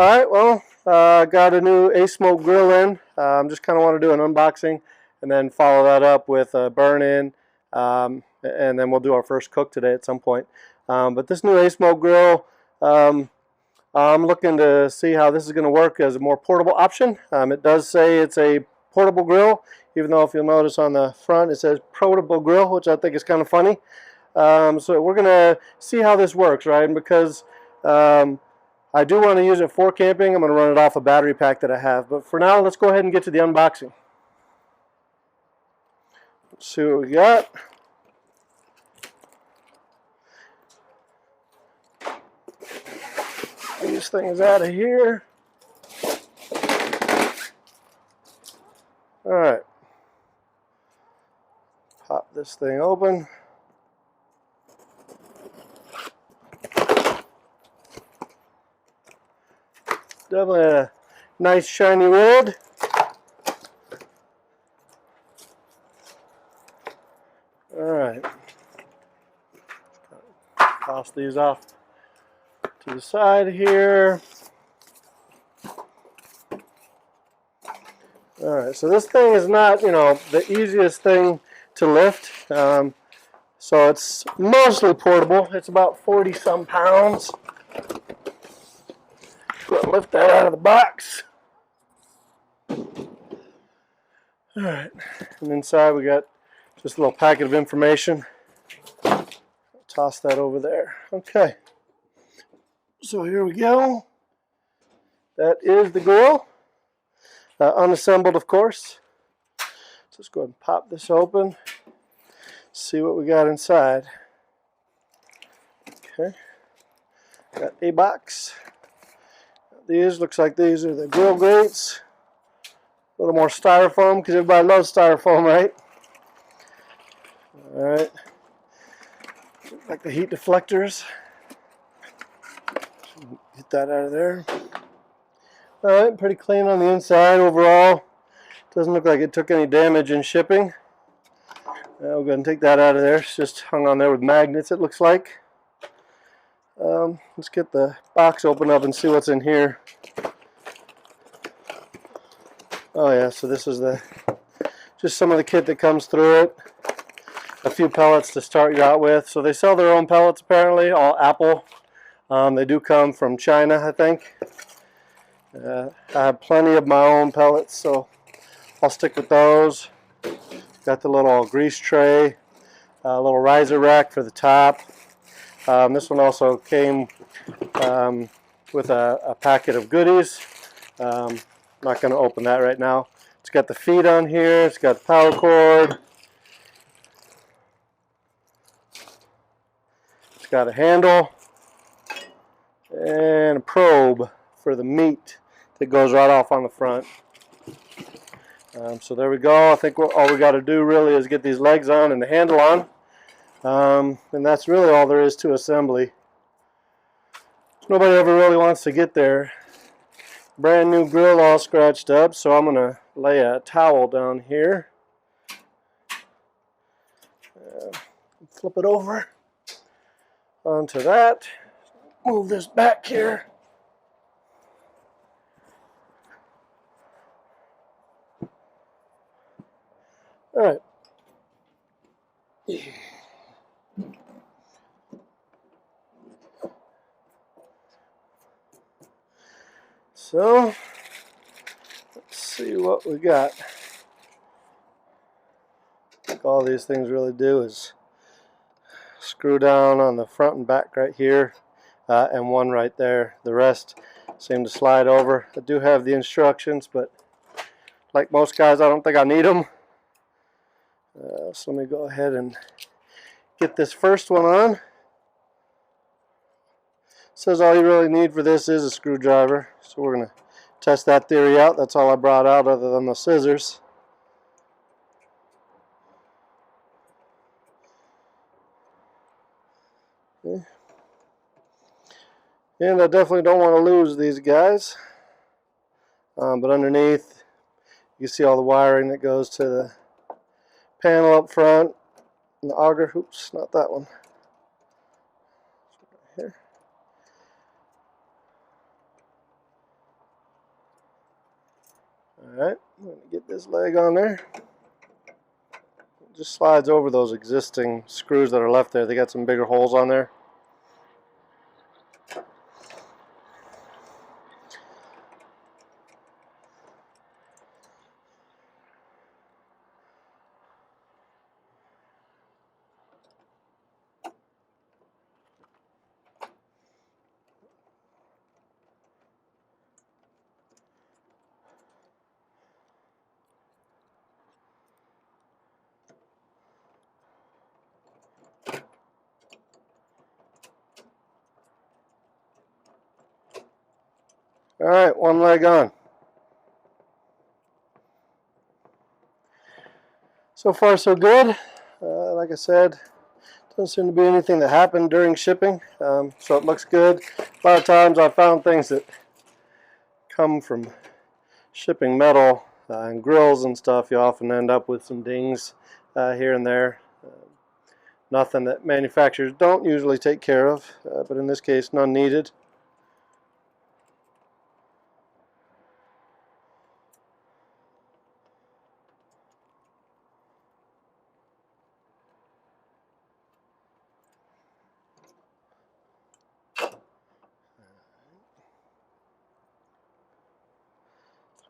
Alright, well, got a new ASMOKE grill in. Just kind of want to do an unboxing and then follow that up with a burn-in, and then we'll do our first cook today at some point. But this new ASMOKE grill, I'm looking to see how this is going to work as a more portable option. It does say it's a portable grill, even though if you'll notice on the front it says portable grill, which I think is kind of funny. So we're going to see how this works, right? And because I do want to use it for camping, I'm going to run it off a battery pack that I have. But for now, let's go ahead and get to the unboxing. Let's see what we got. This thing is out of here. Alright. Pop this thing open. Definitely a nice shiny red. Alright. Toss these off to the side here. Alright, so this thing is not, the easiest thing to lift. So it's mostly portable. It's about 40-some pounds. Lift that out of the box. Alright, and inside we got just a little packet of information. Toss that over there. Okay, so here we go. That is the grill. Unassembled, of course. So let's go ahead and pop this open. See what we got inside. Okay, got a box. These, looks like these are the grill grates. A little more styrofoam, because everybody loves styrofoam, right? Alright. Like the heat deflectors. Get that out of there. Alright, pretty clean on the inside overall. Doesn't look like it took any damage in shipping. We'll go ahead and take that out of there. It's just hung on there with magnets, it looks like. Let's get the box open up and see what's in here. Oh yeah, so this is just some of the kit that comes through it. A few pellets to start you out with. So they sell their own pellets apparently, all Apple. They do come from China, I think. I have plenty of my own pellets, so I'll stick with those. Got the little grease tray, a little riser rack for the top. This one also came with a packet of goodies. I'm not going to open that right now. It's got the feet on here. It's got the power cord. It's got a handle and a probe for the meat that goes right off on the front. So there we go. I think all we got to do really is get these legs on and the handle on. And that's really all there is to assembly. Nobody ever really wants to get their brand new grill all scratched up, so I'm going to lay a towel down here. Flip it over onto that. Move this back here. Alright. So, let's see what we got. I think all these things really do is screw down on the front and back right here, and one right there. The rest seem to slide over. I do have the instructions, but like most guys, I don't think I need them. So let me go ahead and get this first one on. Says all you really need for this is a screwdriver, so we're going to test that theory out. That's all I brought out other than the scissors. Okay. And I definitely don't want to lose these guys, but underneath you see all the wiring that goes to the panel up front and the auger. Oops, not that one. Here. Alright, I'm going to get this leg on there. It just slides over those existing screws that are left there. They got some bigger holes on there. Alright, one leg on. So far so good. Like I said, doesn't seem to be anything that happened during shipping, so it looks good. A lot of times I found things that come from shipping metal and grills and stuff, you often end up with some dings here and there. Nothing that manufacturers don't usually take care of, but in this case none needed.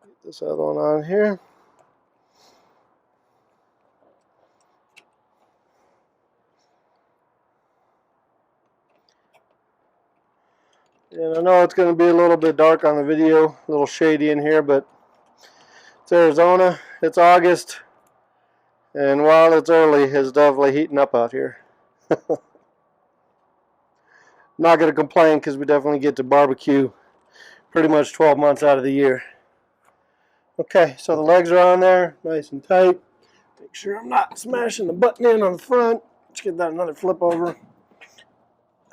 Get this other one on here. And I know it's going to be a little bit dark on the video, a little shady in here, but it's Arizona, it's August, and while it's early, it's definitely heating up out here. Not going to complain because we definitely get to barbecue pretty much 12 months out of the year. Okay, so the legs are on there, nice and tight. Make sure I'm not smashing the button in on the front. Let's get that another flip over.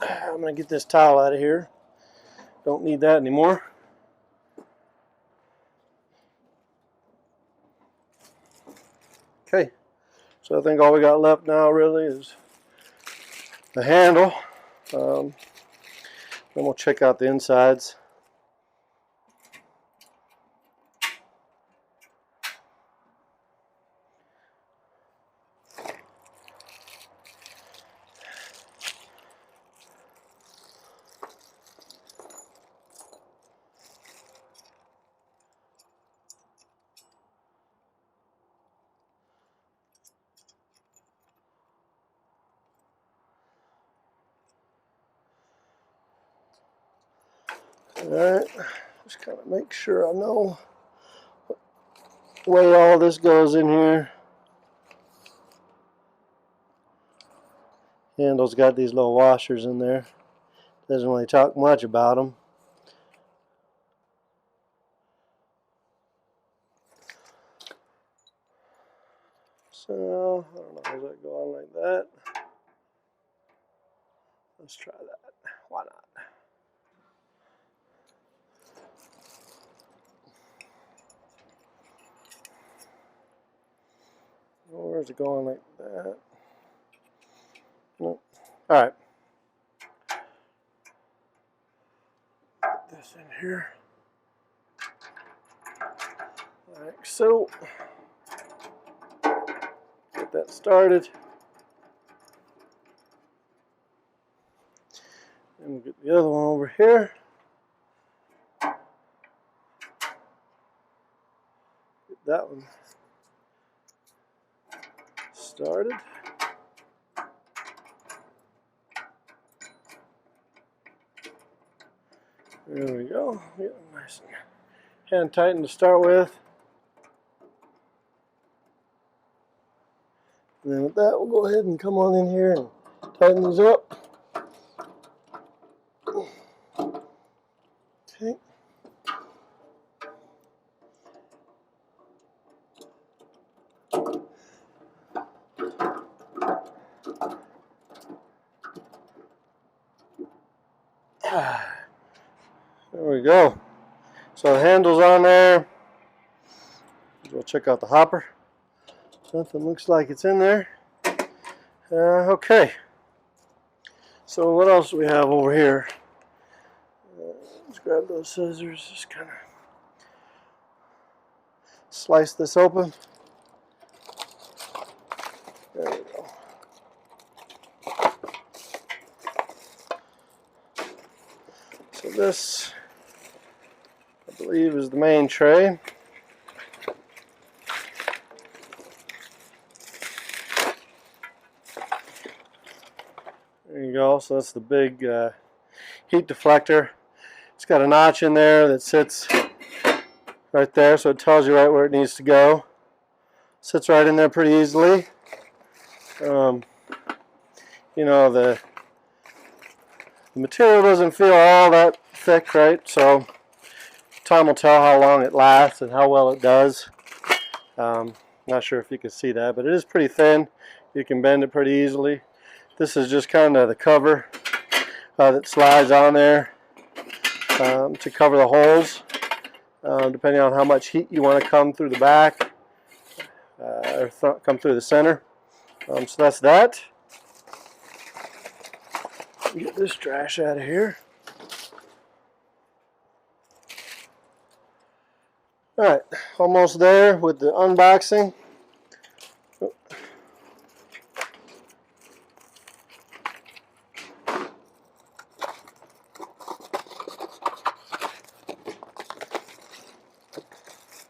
I'm going to get this towel out of here. Don't need that anymore. Okay, so I think all we got left now really is the handle. Then we'll check out the insides. Alright, just kind of make sure I know what way all this goes in here. Handle's got these little washers in there. Doesn't really talk much about them. So, I don't know, does that go on like that? Let's try that. Why not? Or is it going like that? Nope. Alright. Put this in here. Like so. Get that started. And we'll get the other one over here. Get that one started. There we go. Get it nice and hand tightened to start with. And then with that, we'll go ahead and come on in here and tighten these up. Okay. There we go. So the handle's on there. We'll check out the hopper. Nothing looks like it's in there. Okay. So what else do we have over here? Let's grab those scissors. Just kind of slice this open. There we go. So this, I believe, is the main tray. There you go. So that's the big heat deflector. It's got a notch in there that sits right there, so it tells you right where it needs to go. Sits right in there pretty easily. You know, the material doesn't feel all that thick, right? So time will tell how long it lasts and how well it does. Not sure if you can see that, but it is pretty thin. You can bend it pretty easily. This is just kind of the cover that slides on there to cover the holes, depending on how much heat you want to come through the back or come through the center. So that's that. Get this trash out of here. Alright, almost there with the unboxing.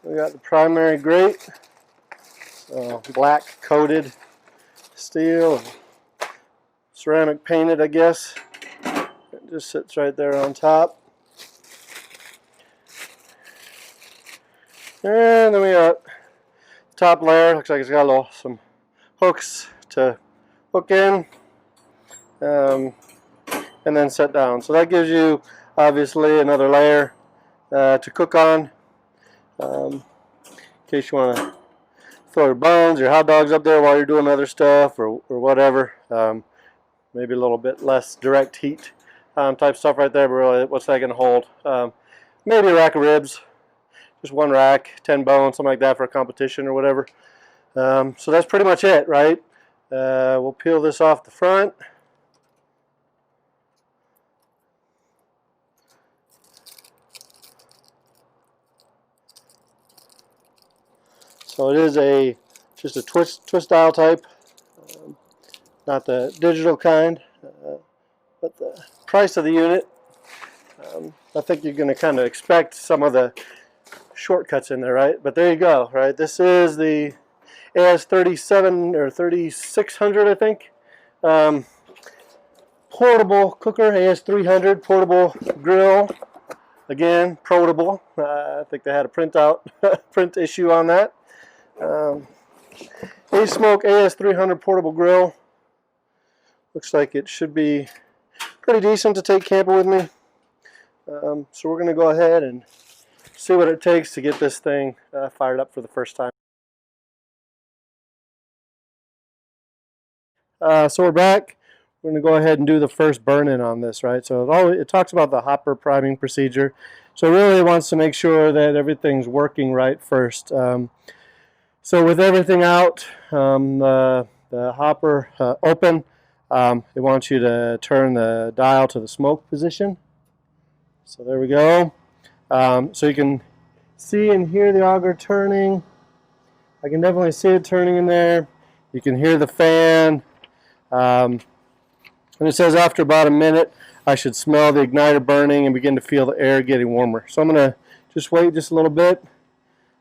We got the primary grate, black coated steel, ceramic painted, I guess. It just sits right there on top. And then we got the top layer. Looks like it's got some hooks to hook in and then set down. So that gives you obviously another layer to cook on. In case you want to throw your buns, your hot dogs up there while you're doing other stuff or whatever. Maybe a little bit less direct heat type stuff right there, but really, what's that going to hold? Maybe a rack of ribs, just one rack, 10 bones, something like that for a competition or whatever. So that's pretty much it, right? We'll peel this off the front. So it is just a twist dial type, not the digital kind, but the price of the unit, I think you're going to kind of expect some of the shortcuts in there, right? But there you go, right? This is the AS37 or 3600, I think, portable cooker, AS300 portable grill. Again, protable. I think they had a print issue on that. ASMOKE AS300 portable grill. Looks like it should be pretty decent to take camping with me. So we're going to go ahead and see what it takes to get this thing fired up for the first time. So we're back. We're going to go ahead and do the first burn-in on this, right? So it talks about the hopper priming procedure. So it really wants to make sure that everything's working right first. So with everything out, the hopper open, it wants you to turn the dial to the smoke position. So there we go. So you can see and hear the auger turning. I can definitely see it turning in there. You can hear the fan. And it says after about a minute, I should smell the igniter burning and begin to feel the air getting warmer. So I'm going to just wait just a little bit.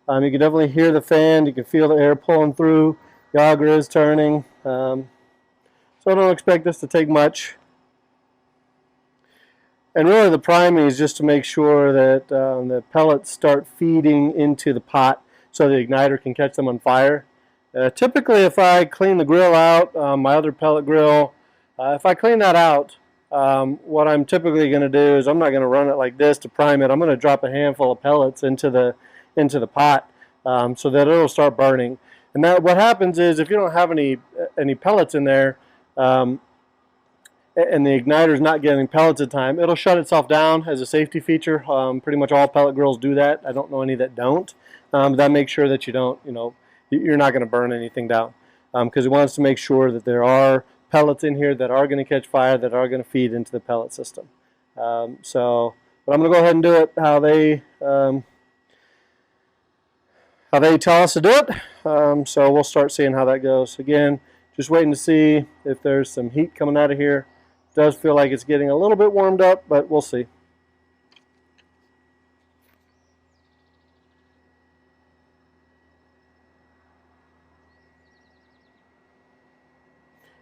You can definitely hear the fan. You can feel the air pulling through. The auger is turning. So I don't expect this to take much. And really the priming is just to make sure that the pellets start feeding into the pot so the igniter can catch them on fire. Typically if I clean the grill out, my other pellet grill, if I clean that out, what I'm typically going to do is I'm not going to run it like this to prime it. I'm going to drop a handful of pellets into the pot so that it'll start burning. And that what happens is if you don't have any pellets in there and the igniter is not getting pellets at the time, it'll shut itself down as a safety feature. Pretty much all pellet grills do that. I don't know any that don't. That makes sure that you don't, you're not going to burn anything down because it wants to make sure that there are pellets in here that are going to catch fire, that are going to feed into the pellet system. But I'm going to go ahead and do it how how they tell us to do it. So we'll start seeing how that goes. Again, just waiting to see if there's some heat coming out of here. It does feel like it's getting a little bit warmed up, but we'll see.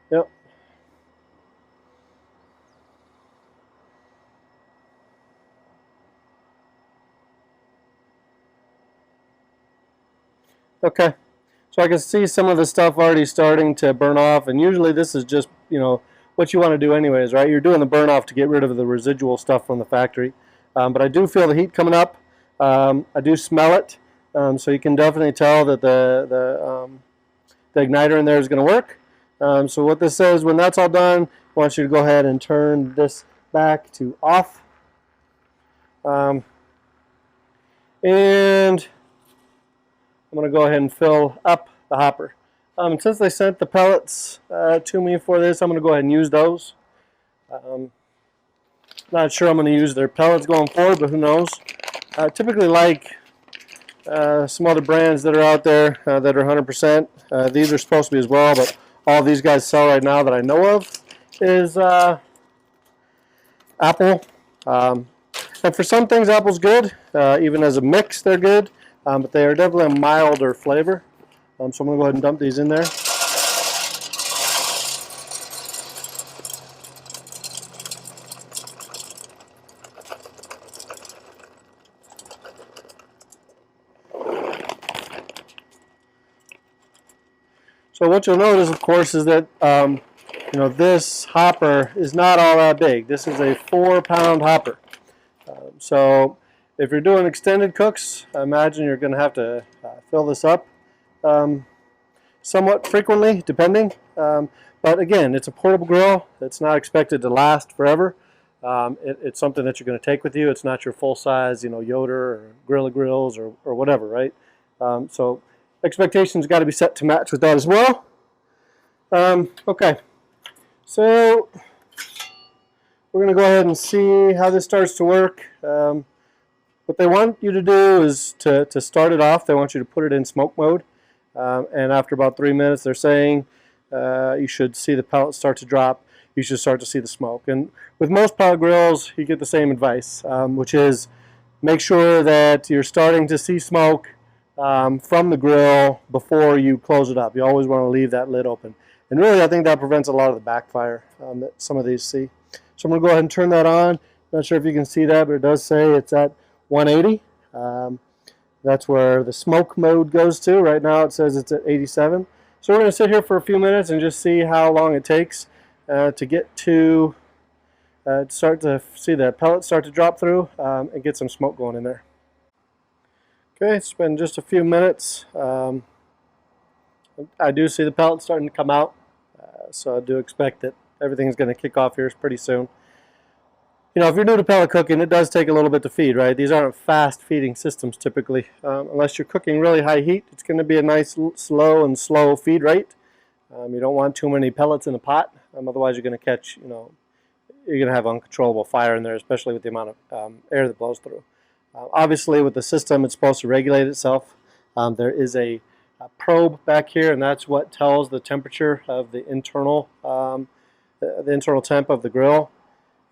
Yep. Okay. So I can see some of the stuff already starting to burn off, and usually this is just, you know, what you want to do anyways, right? You're doing the burn off to get rid of the residual stuff from the factory. But I do feel the heat coming up. I do smell it, so you can definitely tell that the igniter in there is going to work. So what this says, when that's all done, I want you to go ahead and turn this back to off. And I'm going to go ahead and fill up the hopper. Since they sent the pellets to me for this, I'm going to go ahead and use those. Not sure I'm going to use their pellets going forward, but who knows. I typically like some other brands that are out there that are 100%. These are supposed to be as well, but all these guys sell right now that I know of is Apple. And for some things, Apple's good. Even as a mix, they're good. But they are definitely a milder flavor. So I'm going to go ahead and dump these in there. So what you'll notice, of course, is that you know, this hopper is not all that big. This is a 4-pound hopper. So if you're doing extended cooks, I imagine you're going to have to fill this up somewhat frequently, depending. But again, it's a portable grill. It's not expected to last forever. It's something that you're going to take with you. It's not your full-size, you know, Yoder or Gorilla Grills or whatever, right? So expectations got to be set to match with that as well. Okay, so we're going to go ahead and see how this starts to work. What they want you to do is to start it off, they want you to put it in smoke mode. And after about 3 minutes, they're saying you should see the pellets start to drop. You should start to see the smoke. And with most pellet grills, you get the same advice, which is make sure that you're starting to see smoke from the grill before you close it up. You always want to leave that lid open. And really, I think that prevents a lot of the backfire that some of these see. So I'm going to go ahead and turn that on. Not sure if you can see that, but it does say it's at 180. That's where the smoke mode goes to. Right now it says it's at 87. So we're going to sit here for a few minutes and just see how long it takes to get to start to see the pellets start to drop through and get some smoke going in there. Okay, it's been just a few minutes. I do see the pellets starting to come out, so I do expect that everything's going to kick off here pretty soon. You know, if you're new to pellet cooking, it does take a little bit to feed, right? These aren't fast feeding systems typically. Unless you're cooking really high heat, it's going to be a nice slow feed rate. You don't want too many pellets in the pot, otherwise you're going to catch, you know, you're going to have uncontrollable fire in there, especially with the amount of air that blows through. Obviously, with the system, it's supposed to regulate itself. There is a probe back here, and that's what tells the temperature of the internal temp of the grill.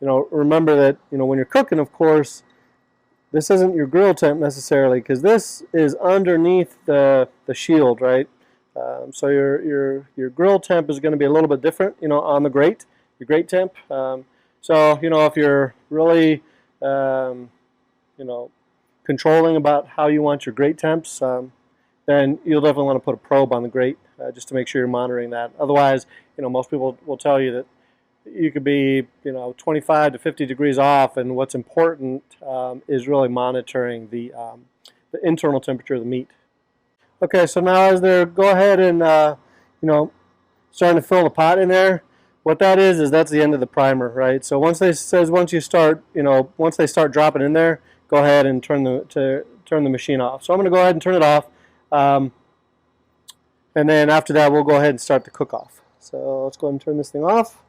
You know, remember that, you know, when you're cooking, of course, this isn't your grill temp necessarily, because this is underneath the shield, right? So your grill temp is going to be a little bit different, you know, on the grate, your grate temp. So, you know, if you're really, you know, controlling about how you want your grate temps, then you'll definitely want to put a probe on the grate just to make sure you're monitoring that. Otherwise, you know, most people will tell you that you could be, you know, 25 to 50 degrees off, and what's important is really monitoring the internal temperature of the meat. Okay, so now as they're go ahead and you know, starting to fill the pot in there, what that is that's the end of the primer, right? So once you start, you know, once they start dropping in there, go ahead and turn the machine off. So I'm going to go ahead and turn it off, and then after that we'll go ahead and start the cook off. So let's go ahead and turn this thing off.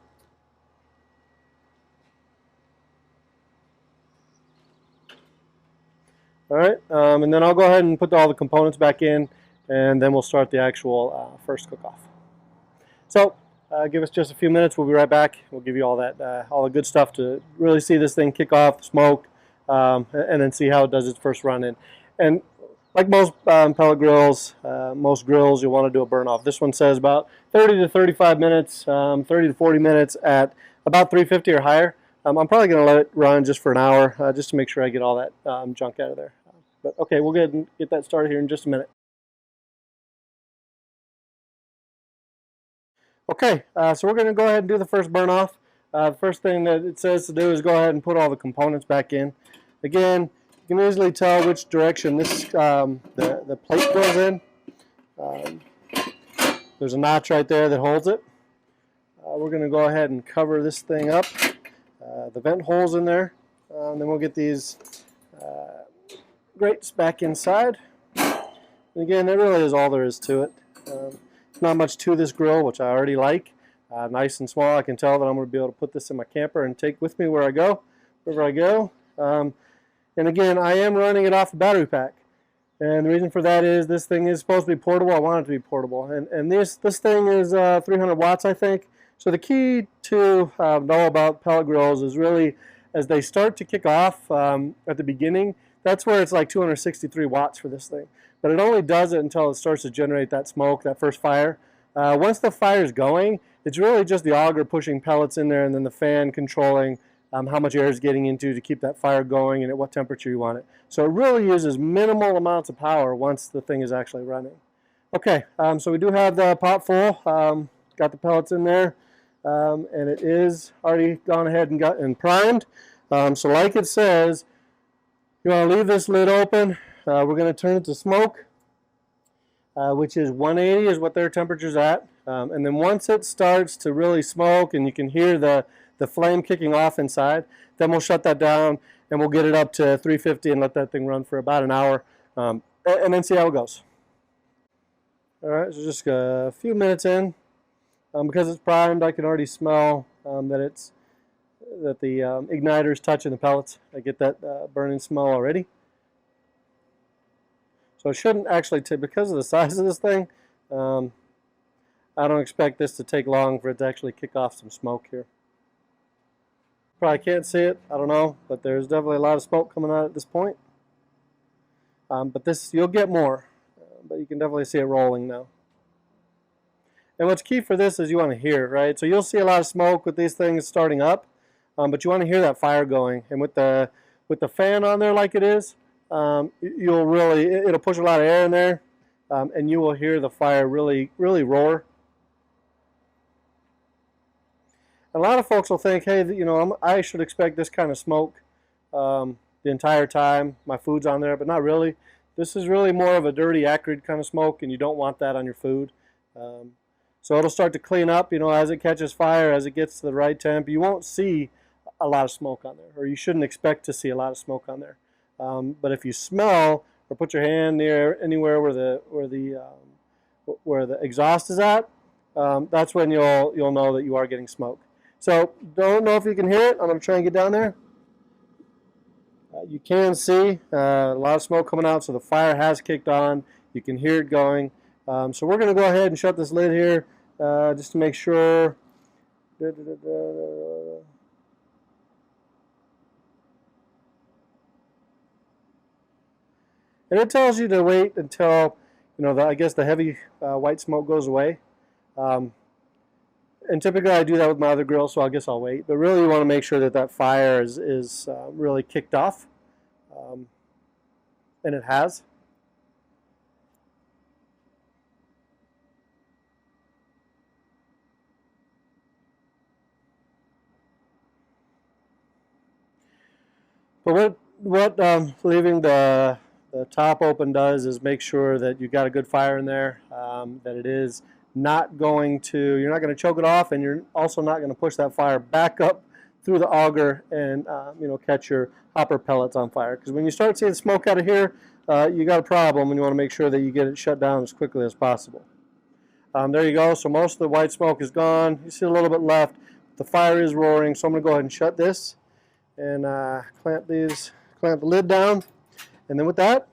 All right, and then I'll go ahead and put all the components back in, and then we'll start the actual first cook-off. So give us just a few minutes. We'll be right back. We'll give you all that, all the good stuff to really see this thing kick off, smoke, and then see how it does its first run in. And like most pellet grills, most grills, you'll want to do a burn off. This one says about 30 to 35 minutes, 30 to 40 minutes at about 350 or higher. I'm probably going to let it run just for an hour, just to make sure I get all that junk out of there. But okay, we'll get that started here in just a minute. Okay, so we're going to go ahead and do the first burn off. The first thing that it says to do is go ahead and put all the components back in. Again, you can easily tell which direction this the plate goes in. There's a notch right there that holds it. We're going to go ahead and cover this thing up, the vent holes in there, and then we'll get these grates back inside. And again, that really is all there is to it. Not much to this grill, which I already like. Nice and small. I can tell that I'm going to be able to put this in my camper and take with me wherever I go. And again, I am running it off a battery pack. And the reason for that is this thing is supposed to be portable. I want it to be portable. And this thing is 300 watts, I think. So the key to know about pellet grills is really as they start to kick off at the beginning, that's where it's like 263 watts for this thing. But it only does it until it starts to generate that smoke, that first fire. Once the fire is going, it's really just the auger pushing pellets in there and then the fan controlling how much air is getting into to keep that fire going and at what temperature you want it. So it really uses minimal amounts of power once the thing is actually running. Okay, so we do have the pot full. Got the pellets in there, and it is already gone ahead and primed. So like it says, you want to leave this lid open. We're going to turn it to smoke, which is 180 is what their temperature's at. And then once it starts to really smoke and you can hear the flame kicking off inside, then we'll shut that down and we'll get it up to 350 and let that thing run for about an hour, and then see how it goes. All right, so just a few minutes in. Because it's primed, I can already smell that the igniter is touching the pellets. I get that burning smell already. So it shouldn't actually take, because of the size of this thing, I don't expect this to take long for it to actually kick off some smoke here. Probably can't see it, I don't know, but there's definitely a lot of smoke coming out at this point. But this, you'll get more, but you can definitely see it rolling now. And what's key for this is you want to hear, right? So you'll see a lot of smoke with these things starting up, but you want to hear that fire going. And with the fan on there like it is, it'll push a lot of air in there, and you will hear the fire really, really roar. A lot of folks will think, hey, I should expect this kind of smoke the entire time my food's on there, but not really. This is really more of a dirty, acrid kind of smoke, and you don't want that on your food. So it'll start to clean up, as it catches fire, as it gets to the right temp. You won't see a lot of smoke on there, or you shouldn't expect to see a lot of smoke on there. But if you smell or put your hand near anywhere where the exhaust is at, that's when you'll know that you are getting smoke. So don't know if you can hear it. I'm going to try and get down there. You can see a lot of smoke coming out, so the fire has kicked on. You can hear it going. So we're going to go ahead and shut this lid here just to make sure. And it tells you to wait until, I guess the heavy white smoke goes away. And typically I do that with my other grill, so I guess I'll wait. But really you want to make sure that that fire is really kicked off. And it has. But what leaving the top open does is make sure that you've got a good fire in there, that it is not going to, you're not going to choke it off, and you're also not going to push that fire back up through the auger and catch your hopper pellets on fire. Because when you start seeing smoke out of here, you got a problem, and you want to make sure that you get it shut down as quickly as possible. There you go. So most of the white smoke is gone. You see a little bit left. The fire is roaring, so I'm going to go ahead and shut this and clamp the lid down. And then with that,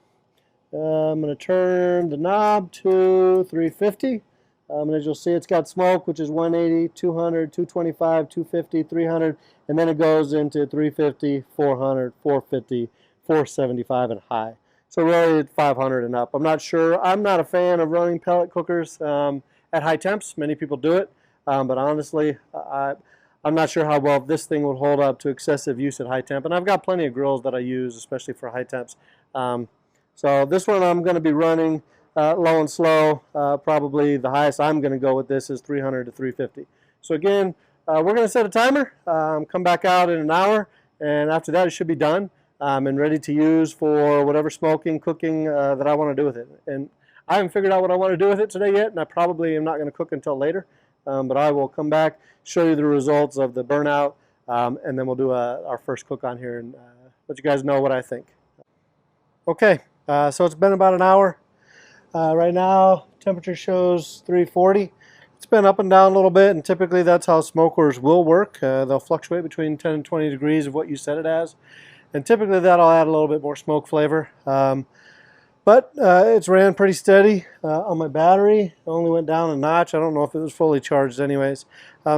I'm going to turn the knob to 350. And as you'll see, it's got smoke, which is 180, 200, 225, 250, 300, and then it goes into 350, 400, 450, 475, and high. So really 500 and up. I'm not sure. I'm not a fan of running pellet cookers at high temps. Many people do it, but honestly, I'm not sure how well this thing would hold up to excessive use at high temp. And I've got plenty of grills that I use, especially for high temps. So this one I'm going to be running low and slow. Probably the highest I'm going to go with this is 300 to 350. So again, we're going to set a timer, come back out in an hour, and after that it should be done and ready to use for whatever smoking, cooking that I want to do with it. And I haven't figured out what I want to do with it today yet, and I probably am not going to cook until later. But I will come back, show you the results of the burnout, and then we'll do our first cook on here and let you guys know what I think. Okay, so it's been about an hour. Right now, temperature shows 340. It's been up and down a little bit, and typically that's how smokers will work. They'll fluctuate between 10 and 20 degrees of what you set it as. And typically that'll add a little bit more smoke flavor. But it's ran pretty steady on my battery. It only went down a notch. I don't know if it was fully charged anyways.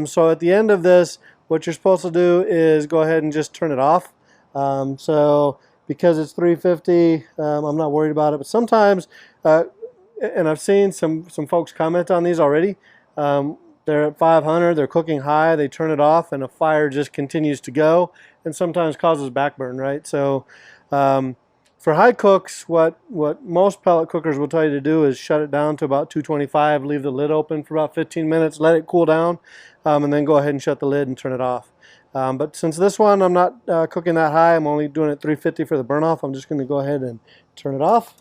So at the end of this, what you're supposed to do is go ahead and just turn it off. So because it's 350, I'm not worried about it. But sometimes, and I've seen some folks comment on these already, they're at 500, they're cooking high, they turn it off, and a fire just continues to go, and sometimes causes backburn, right? So for high cooks, what most pellet cookers will tell you to do is shut it down to about 225, leave the lid open for about 15 minutes, let it cool down, and then go ahead and shut the lid and turn it off. But since this one I'm not cooking that high, I'm only doing it 350 for the burn off, I'm just going to go ahead and turn it off.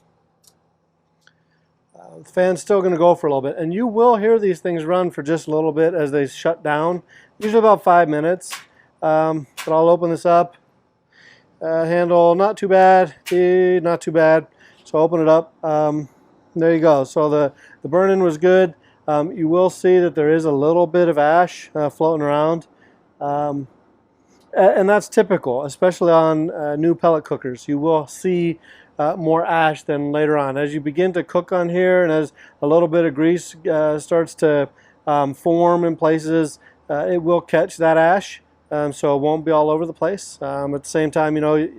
The fan's still going to go for a little bit, and you will hear these things run for just a little bit as they shut down, usually about 5 minutes. But I'll open this up. Handle not too bad, not too bad. So open it up. There you go. So the burn-in was good. You will see that there is a little bit of ash floating around. And that's typical, especially on new pellet cookers. You will see more ash than later on. As you begin to cook on here and as a little bit of grease starts to form in places, it will catch that ash, so it won't be all over the place. At the same time, you know, it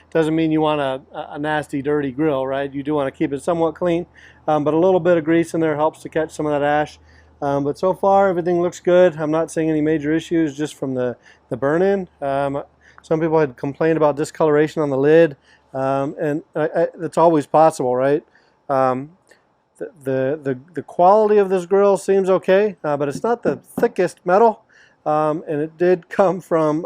doesn't mean you want a nasty, dirty grill, right? You do want to keep it somewhat clean, but a little bit of grease in there helps to catch some of that ash. But so far, everything looks good. I'm not seeing any major issues just from the burn-in. Some people had complained about discoloration on the lid. And it's always possible, right? The quality of this grill seems okay, but it's not the thickest metal, and it did come from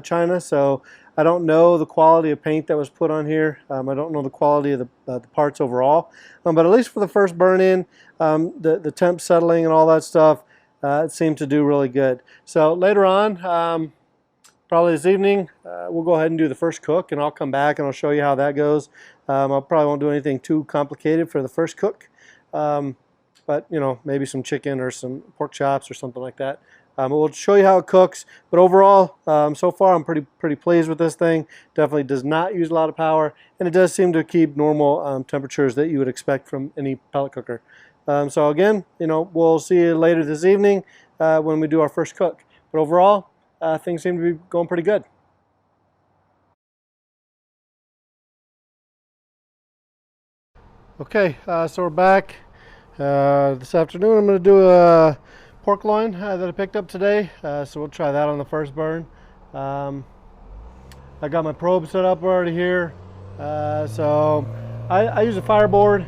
China, so I don't know the quality of paint that was put on here. I don't know the quality of the parts overall, but at least for the first burn-in, the temp settling and all that stuff, it seemed to do really good. So later on, probably this evening, we'll go ahead and do the first cook, and I'll come back and I'll show you how that goes. I probably won't do anything too complicated for the first cook, but you know, maybe some chicken or some pork chops or something like that. We'll show you how it cooks, but overall, so far I'm pretty pleased with this thing. Definitely does not use a lot of power, and it does seem to keep normal temperatures that you would expect from any pellet cooker. So again, you know, we'll see you later this evening when we do our first cook. But overall, things seem to be going pretty good. Okay, so we're back. This afternoon I'm going to do a pork loin that I picked up today, so we'll try that on the first burn. I got my probe set up already here, so I use a FireBoard.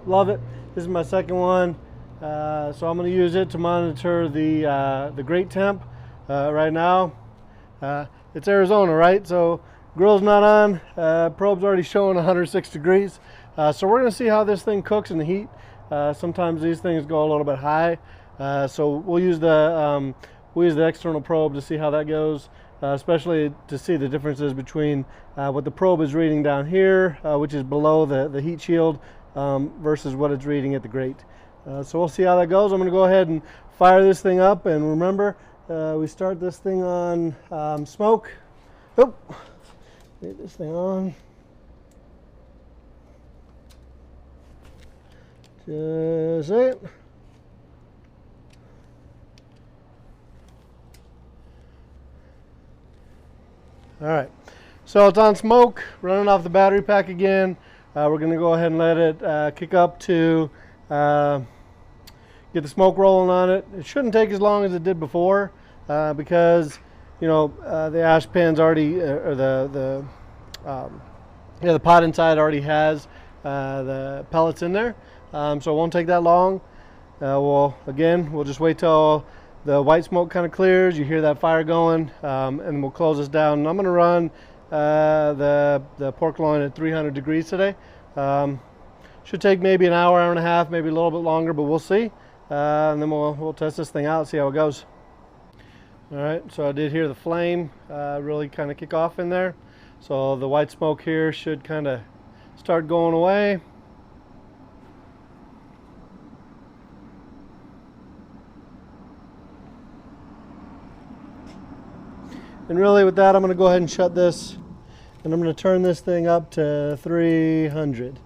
Love it. This is my second one, so I'm going to use it to monitor the grate temp. Right now, it's Arizona, right? So grill's not on, probe's already showing 106 degrees. So we're going to see how this thing cooks in the heat. Sometimes these things go a little bit high, so we'll use the external probe to see how that goes, especially to see the differences between what the probe is reading down here, which is below the heat shield, versus what it's reading at the grate. So we'll see how that goes. I'm going to go ahead and fire this thing up, and remember, we start this thing on smoke. Oh, get this thing on. Just a second. All right, so it's on smoke, running off the battery pack again. We're going to go ahead and let it kick up to get the smoke rolling on it. It shouldn't take as long as it did before because, you know, the ash pan's already, or the pot inside already has the pellets in there, so it won't take that long. We'll just wait till the white smoke kind of clears, you hear that fire going, and we'll close this down. And I'm going to run the pork loin at 300 degrees today. Should take maybe an hour, hour and a half, maybe a little bit longer, but we'll see. And then we'll test this thing out, see how it goes. All right, so I did hear the flame really kind of kick off in there. So the white smoke here should kind of start going away. And really with that, I'm going to go ahead and shut this, and I'm going to turn this thing up to 300.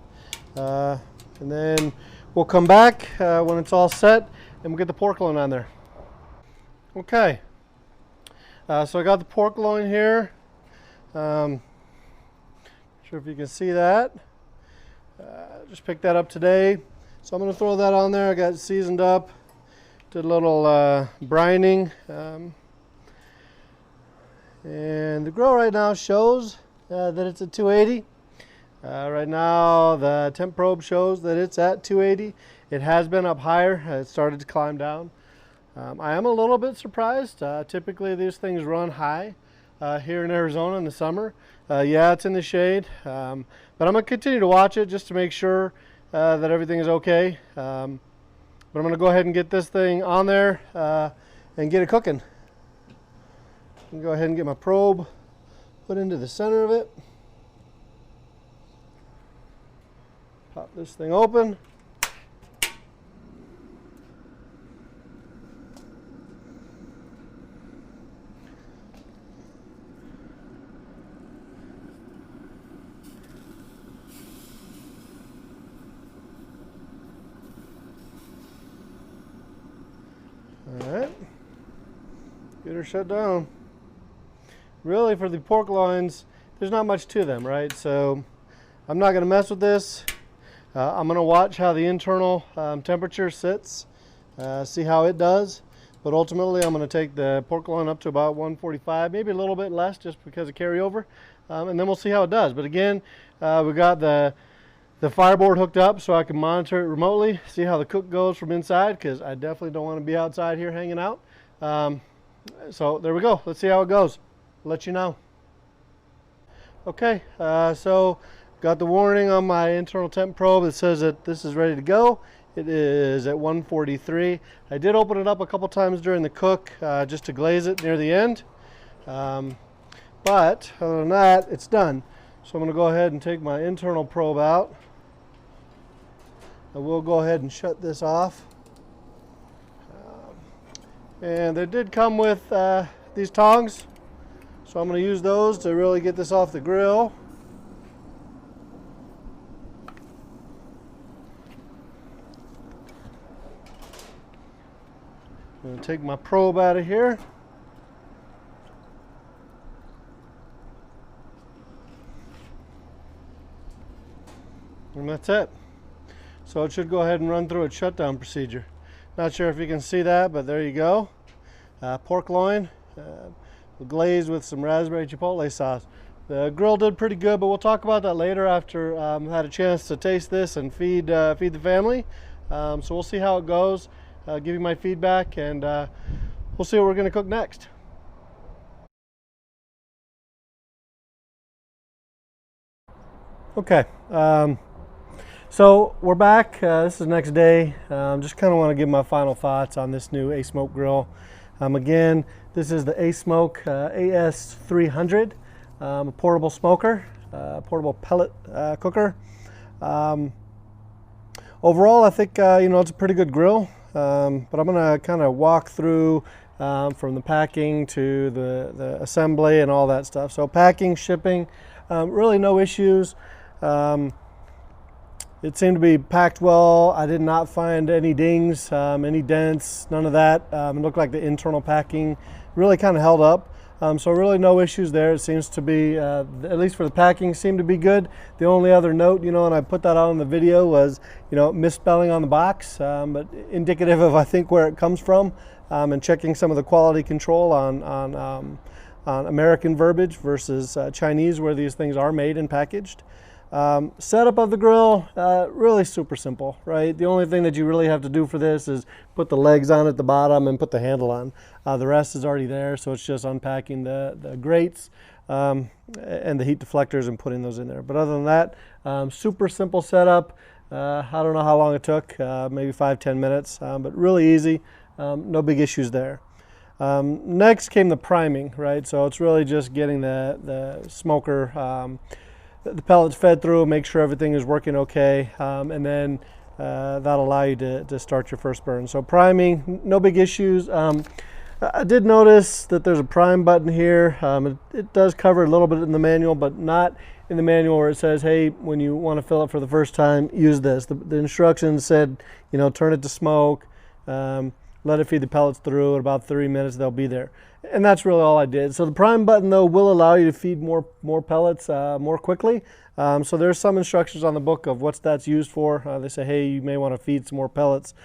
And then we'll come back when it's all set, and we'll get the pork loin on there. Okay, so I got the pork loin here. Not sure if you can see that. Just picked that up today. So I'm going to throw that on there. I got it seasoned up. Did a little brining. And the grill right now shows that it's at 280. Right now the temp probe shows that it's at 280. It has been up higher. It started to climb down. I am a little bit surprised. Typically these things run high here in Arizona in the summer. Yeah, it's in the shade, but I'm going to continue to watch it just to make sure that everything is okay. But I'm going to go ahead and get this thing on there and get it cooking. Go ahead and get my probe put into the center of it. Pop this thing open. All right, get her shut down. Really, for the pork loins, there's not much to them, right? So I'm not going to mess with this. I'm going to watch how the internal temperature sits, see how it does. But ultimately, I'm going to take the pork loin up to about 145, maybe a little bit less just because of carryover. And then we'll see how it does. But again, we got the FireBoard hooked up so I can monitor it remotely, see how the cook goes from inside, because I definitely don't want to be outside here hanging out. So there we go. Let's see how it goes. Let you know. Okay, so got the warning on my internal temp probe that says that this is ready to go. It is at 143. I did open it up a couple times during the cook just to glaze it near the end. But other than that, it's done. So I'm going to go ahead and take my internal probe out. I will go ahead and shut this off. And they did come with these tongs. So I'm going to use those to really get this off the grill. I'm going to take my probe out of here. And that's it. So it should go ahead and run through its shutdown procedure. Not sure if you can see that, but there you go. Pork loin. Glazed with some raspberry chipotle sauce. The grill did pretty good, but we'll talk about that later after I had a chance to taste this and feed the family. So we'll see how it goes. Give you my feedback, and we'll see what we're going to cook next. Okay, so we're back. This is the next day. Just kind of want to give my final thoughts on this new ASMOKE grill. Again, this is the ASMOKE AS300, a portable smoker, portable pellet cooker. Overall, I think it's a pretty good grill, but I'm going to kind of walk through from the packing to the assembly and all that stuff. So packing, shipping, really no issues. It seemed to be packed well. I did not find any dings, any dents, none of that. It looked like the internal packing really kind of held up. So really no issues there. It seems to be, at least for the packing, seemed to be good. The only other note, and I put that out in the video, was, misspelling on the box, but indicative of, I think, where it comes from, and checking some of the quality control on American verbiage versus Chinese, where these things are made and packaged. Setup of the grill, really super simple, right? The only thing that you really have to do for this is put the legs on at the bottom and put the handle on. The rest is already there, so it's just unpacking the grates and the heat deflectors and putting those in there. But other than that, super simple setup. I don't know how long it took, maybe 5-10 minutes, but really easy. No big issues there. Next came the priming, right? So it's really just getting the smoker, the pellets fed through, make sure everything is working okay, and then that'll allow you to start your first burn. So priming, no big issues. I did notice that there's a prime button here. It does cover a little bit in the manual, but not in the manual where it says, hey, when you want to fill it for the first time, use this. The instructions said, turn it to smoke, let it feed the pellets through. In about 30 minutes, they'll be there. And that's really all I did. So the prime button, though, will allow you to feed more pellets more quickly. So there's some instructions on the book of what that's used for. They say, hey, you may want to feed some more pellets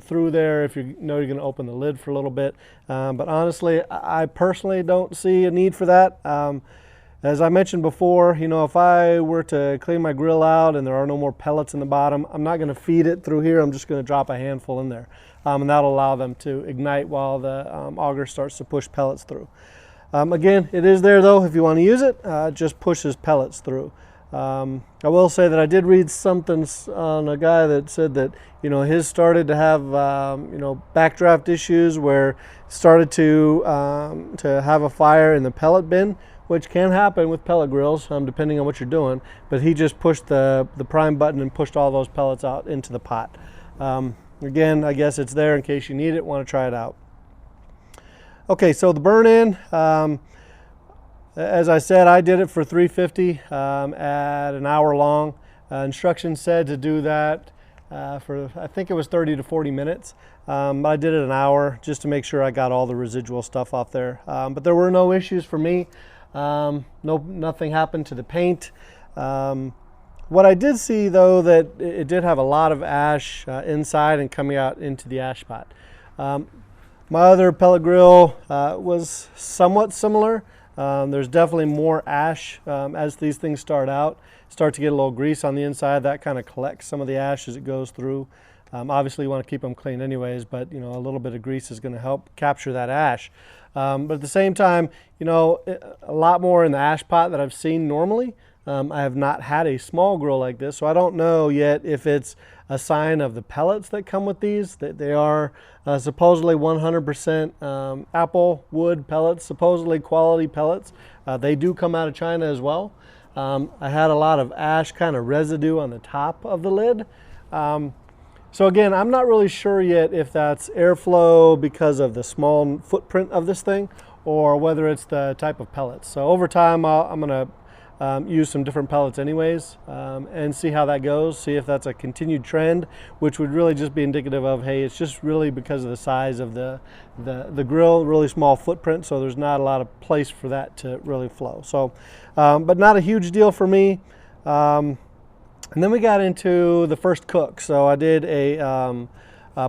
through there if you know you're going to open the lid for a little bit. But honestly, I personally don't see a need for that. As I mentioned before, if I were to clean my grill out and there are no more pellets in the bottom, I'm not going to feed it through here. I'm just going to drop a handful in there. And that'll allow them to ignite while the auger starts to push pellets through. Again, it is there though if you want to use it. It just pushes pellets through. I will say that I did read something on a guy that said that his started to have backdraft issues where it started to have a fire in the pellet bin, which can happen with pellet grills depending on what you're doing. But he just pushed the prime button and pushed all those pellets out into the pot. Again, I guess it's there in case you need it, want to try it out. Okay, so the burn-in, as I said, I did it for $3.50 at an hour long. Instructions said to do that for, I think it was 30 to 40 minutes. But I did it an hour just to make sure I got all the residual stuff off there. But there were no issues for me. Nothing happened to the paint. What I did see, though, that it did have a lot of ash inside and coming out into the ash pot. My other pellet grill was somewhat similar. There's definitely more ash as these things start to get a little grease on the inside. That kind of collects some of the ash as it goes through. Obviously, you want to keep them clean anyways, but a little bit of grease is going to help capture that ash. But at the same time, a lot more in the ash pot that I've seen normally. I have not had a small grill like this, so I don't know yet if it's a sign of the pellets that come with these. That they are supposedly 100% Applewood pellets, supposedly quality pellets. They do come out of China as well. I had a lot of ash kind of residue on the top of the lid. So again, I'm not really sure yet if that's airflow because of the small footprint of this thing or whether it's the type of pellets. So over time, I'm going to use some different pellets anyways and see how that goes, see if that's a continued trend, which would really just be indicative of, hey, it's just really because of the size of the grill, really small footprint, so there's not a lot of place for that to really flow. So, but not a huge deal for me. And then we got into the first cook. So I did a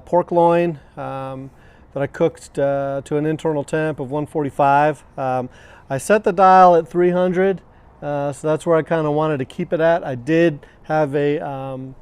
pork loin that I cooked to an internal temp of 145. I set the dial at 300. So that's where I kind of wanted to keep it at. I did have a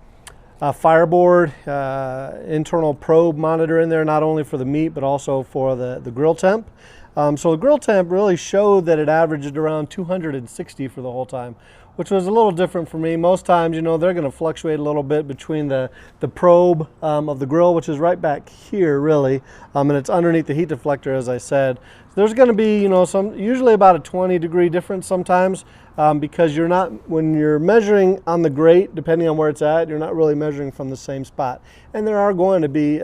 FireBoard internal probe monitor in there, not only for the meat, but also for the grill temp. So the grill temp really showed that it averaged around 260 for the whole time, which was a little different for me. Most times, they're going to fluctuate a little bit between the probe of the grill, which is right back here, really, and it's underneath the heat deflector, as I said. So there's going to be, usually about a 20-degree difference sometimes, because when you're measuring on the grate, depending on where it's at, you're not really measuring from the same spot, and there are going to be,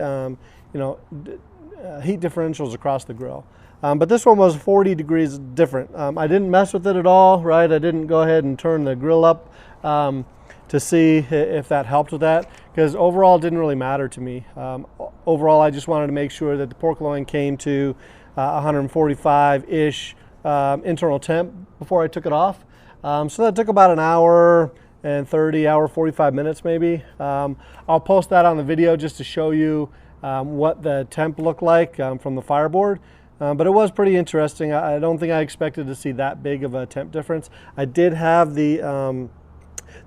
heat differentials across the grill. But this one was 40 degrees different. I didn't mess with it at all, right? I didn't go ahead and turn the grill up to to see if that helped with that, because overall it didn't really matter to me. Overall, I just wanted to make sure that the pork loin came to 145-ish internal temp before I took it off. So that took about an hour and 45 minutes maybe. I'll post that on the video just to show you what the temp looked like from the FireBoard. But it was pretty interesting. I don't think I expected to see that big of a temp difference. I did have the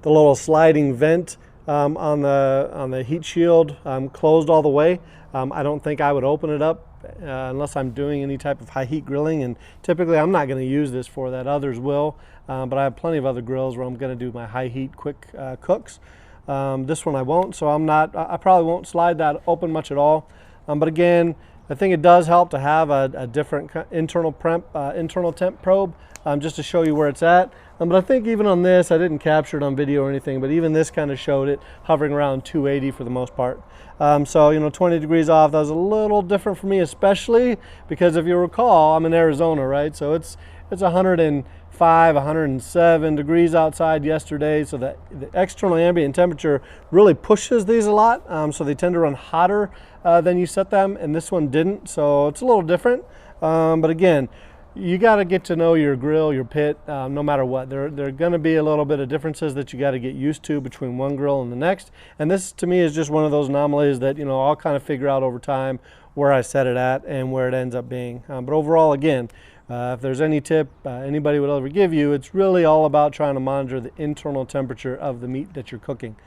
little sliding vent on the heat shield closed all the way. I don't think I would open it up unless I'm doing any type of high heat grilling, and typically I'm not going to use this for that. Others will, but I have plenty of other grills where I'm going to do my high heat quick cooks. This one I won't, so I probably won't slide that open much at all. But again, I think it does help to have a different internal temp probe just to show you where it's at. But I think even on this, I didn't capture it on video or anything, but even this kind of showed it hovering around 280 for the most part. So, you know, 20 degrees off, that was a little different for me, especially because if you recall, I'm in Arizona, right? So it's 105, 107 degrees outside yesterday, so the external ambient temperature really pushes these a lot, so they tend to run hotter than you set them, and this one didn't, so it's a little different. But again, you got to get to know your grill, your pit, no matter what. There are going to be a little bit of differences that you got to get used to between one grill and the next. And this, to me, is just one of those anomalies that, you know, I'll kind of figure out over time where I set it at and where it ends up being. But overall, again, if there's any tip anybody would ever give you, it's really all about trying to monitor the internal temperature of the meat that you're cooking.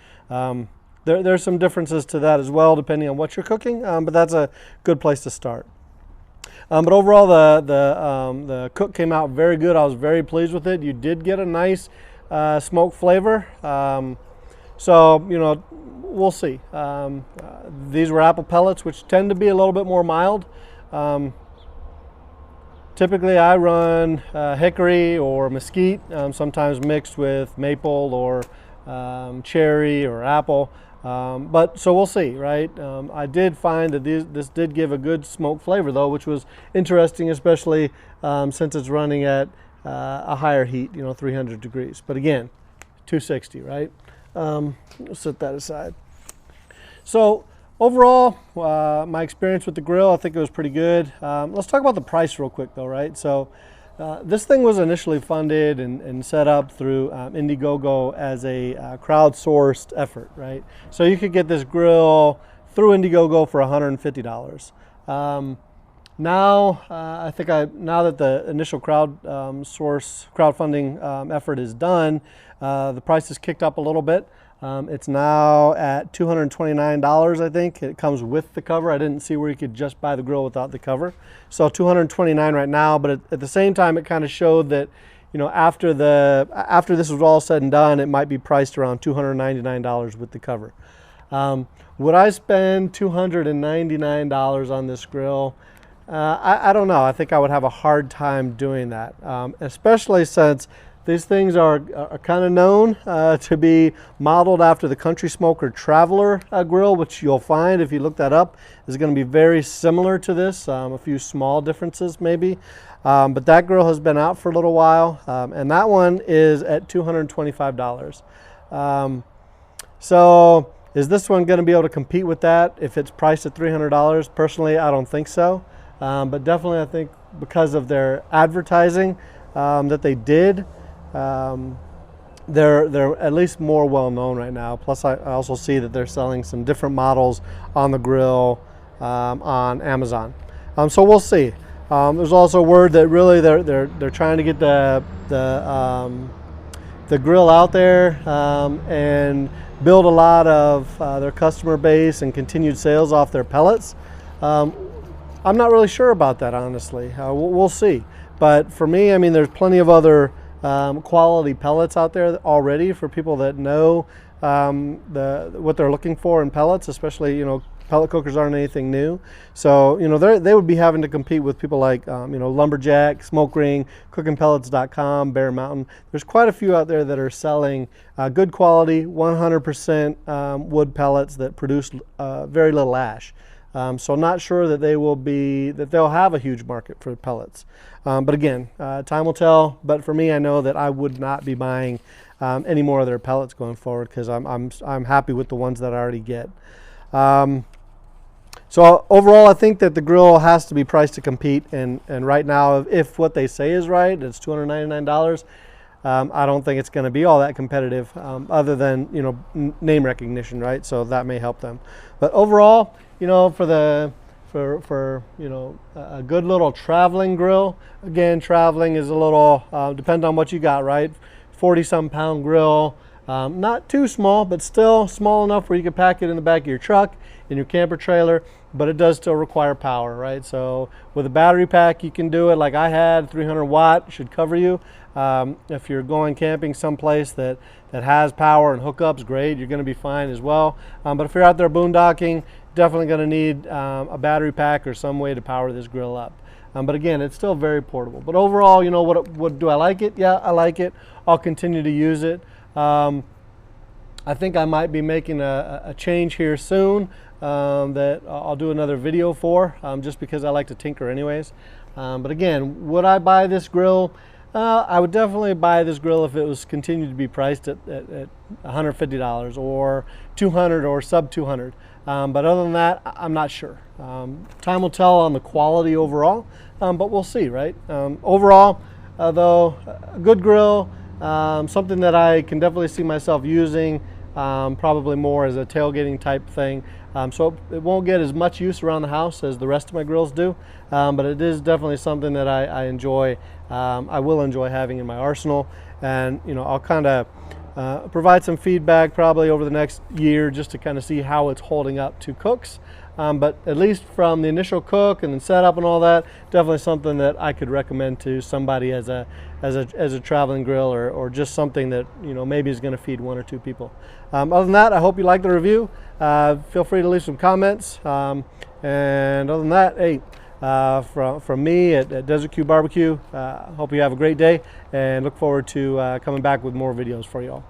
There's some differences to that as well, depending on what you're cooking, but that's a good place to start. But overall, the cook came out very good. I was very pleased with it. You did get a nice smoke flavor. So, you know, we'll see. These were apple pellets, which tend to be a little bit more mild. Typically, I run hickory or mesquite, sometimes mixed with maple or cherry or apple. But so we'll see, right? I did find that this did give a good smoke flavor though, which was interesting, especially since it's running at a higher heat, you know, 300 degrees. But again, 260, right? We'll set that aside. So overall, my experience with the grill, I think it was pretty good. Let's talk about the price real quick though, right? So this thing was initially funded and set up through Indiegogo as a crowdsourced effort, right? So you could get this grill through Indiegogo for $150. Now, I think now that the initial crowdfunding effort is done, the price has kicked up a little bit. It's now at $229, I think. It comes with the cover. I didn't see where you could just buy the grill without the cover. So $229 right now, but at the same time, it kind of showed that, you know, after this was all said and done, it might be priced around $299 with the cover. Would I spend $299 on this grill? I don't know. I think I would have a hard time doing that, especially since these things are kind of known to be modeled after the Country Smoker Traveler grill, which you'll find if you look that up is going to be very similar to this. A few small differences maybe, but that grill has been out for a little while, and that one is at $225. So is this one going to be able to compete with that if it's priced at $300? Personally, I don't think so, but definitely I think because of their advertising that they did, they're at least more well known right now. Plus, I also see that they're selling some different models on the grill on Amazon. So we'll see. There's also word that really they're trying to get the grill out there and build a lot of their customer base and continued sales off their pellets. I'm not really sure about that, honestly. We'll see. But for me, I mean, there's plenty of other quality pellets out there already for people that know what they're looking for in pellets, especially, you know, pellet cookers aren't anything new. So, you know, they would be having to compete with people like, you know, Lumberjack, Smoke Ring, CookingPellets.com, Bear Mountain. There's quite a few out there that are selling good quality, 100% wood pellets that produce very little ash. So I'm not sure that they'll have a huge market for pellets. But again, time will tell. But for me, I know that I would not be buying any more of their pellets going forward, because I'm happy with the ones that I already get. So overall, I think that the grill has to be priced to compete, and right now, if what they say is right, it's $299. I don't think it's going to be all that competitive, other than, you know, name recognition, right? So that may help them. But overall, you know, for you know, a good little traveling grill. Again, traveling is a little depends on what you got, right? 40-some pound grill, not too small, but still small enough where you can pack it in the back of your truck, in your camper trailer. But it does still require power, right? So with a battery pack, you can do it like I had. 300 watt should cover you. If you're going camping someplace that has power and hookups, great, you're going to be fine as well. But if you're out there boondocking, definitely going to need a battery pack or some way to power this grill up. But again, it's still very portable. But overall, you know, what do I like it? Yeah, I like it. I'll continue to use it. I think I might be making a change here soon that I'll do another video for, just because I like to tinker anyways. But again, would I buy this grill? I would definitely buy this grill if it was continued to be priced at $150 or $200 or sub $200. But other than that, I'm not sure. Time will tell on the quality overall, but we'll see, right? Overall, though, a good grill, something that I can definitely see myself using, probably more as a tailgating type thing. So it won't get as much use around the house as the rest of my grills do, but it is definitely something that I enjoy. I will enjoy having in my arsenal, and you know, I'll kind of provide some feedback probably over the next year just to kind of see how it's holding up to cooks. But at least from the initial cook and the setup and all that, definitely something that I could recommend to somebody as a traveling grill, or just something that, you know, maybe is going to feed 1 or 2 people. Other than that, I hope you liked the review. Feel free to leave some comments. And other than that, hey, from me at DesertQ BBQ, hope you have a great day, and look forward to coming back with more videos for you all.